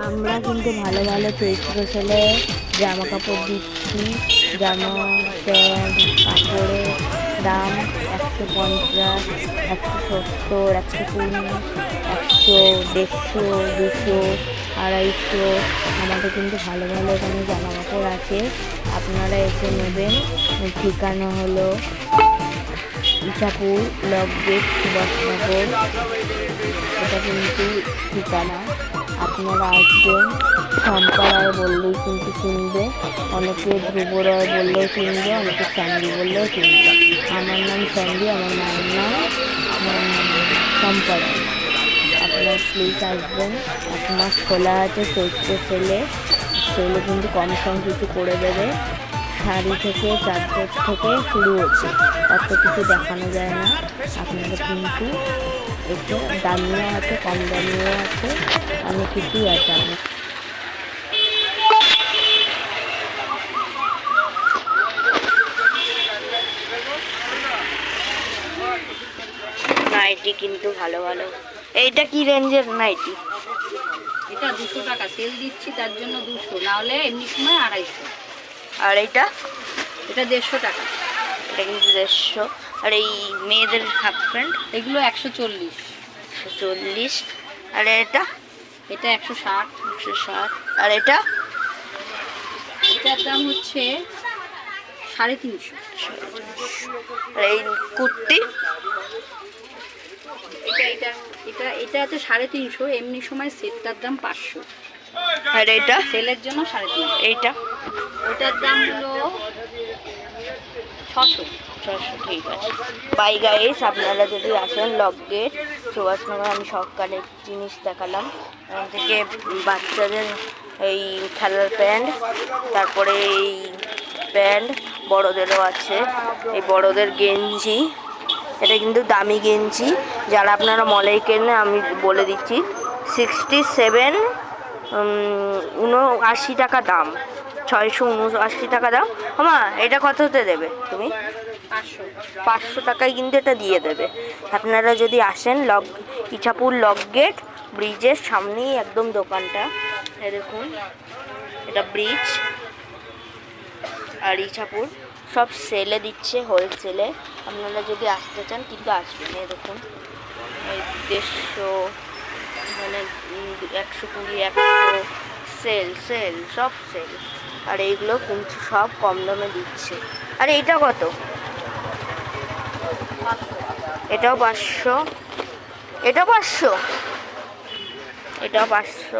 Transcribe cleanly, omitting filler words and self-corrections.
আমরা কিন্তু ভালো ভালো চৈত্র সেলে জামা কাপড় দিচ্ছি। জামা প্যান্ট কাপড়ের দাম 150, 170, 120, 100, 150, 200, 250। আমাদের কিন্তু ভালো ভালো এখানে জামা কাপড় আছে, আপনারা এসে নেবেন। ঠিকানা হলো ইছাপুর, লক গেট, সুভাষনগর। এটা কিন্তু ঠিকানা, আপনারা আসবেন। শম্পা রায় বললেই কিন্তু চিনবে, অনেকে ধ্রুব রায় বললেও চিনবে, অনেকে স্যান্ডি বললেও চিনবে। আমার নাম স্যান্ডি, আমার মায়ের নাম শম্পা রায়। আপনারা প্লিজ আসবেন। 1 মাস খোলা আছে চৈত্র সেলে কিন্তু কম সম কিছু করে দেবে। শাড়ি থেকে চাদর থেকে শুরু হচ্ছে, অত কিছু দেখানো যায় না। আপনারা কিন্তু একটু দামিও আছে, কম দামিও আছে, অনেক কিছুই আছে। আপনার নাইটি কিন্তু ভালো ভালো। এইটা কি রেঞ্জের নাইটি? এটা 200 টাকা সেল দিচ্ছি, তার জন্য 200, না হলে এমনি সময় 250। আর এইটা? এটা 150 টাকা। এটা কিন্তু 150। আর এই মেয়েদের হাফ প্যান্ট এগুলো 140। 140। আর এটা? এটা 160। 160। আর এটা? এটার দাম হচ্ছে 350। আর এই কুর্তি? এটা এটা এটা হচ্ছে 350, এমনি সময় সেটটার দাম 500। আর এটা? সেলের জন্য 350। এইটা? ওটার দাম হলো 600। ঠিক আছে। বাই গাইস, আপনারা যদি আসেন লক গেট, সুভাষনগর। আমি সকালে জিনিস দেখালাম, এখান থেকে বাচ্চাদের এই খেলার প্যান্ট, তারপরে এই প্যান্ট বড়োদেরও আছে, এই বড়োদের গেঞ্জি। এটা কিন্তু দামি গেঞ্জি, যারা আপনারা মলে কেনে আমি বলে দিচ্ছি 67, 79 টাকা দাম, 679 টাকা দাম। আমা এটা কততে দেবে তুমি? 500 টাকায় কিন্তু এটা দিয়ে দেবে। আপনারা যদি আসেন ইছাপুর লক গেট ব্রিজের সামনেই একদম দোকানটা। দেখুন, এটা ব্রিজ আর ইছাপুর সব সেলে দিচ্ছে, হোলসেলে। আপনারা যদি আসতে চান কিন্তু আসবেন। দেখুন, এই 150, মানে 120, 100, সেল সব সেল। আর এইগুলো কিন্তু সব কম দামে দিচ্ছে। আর এইটা কত? এটাও 500, এটাও 500, এটাও 500।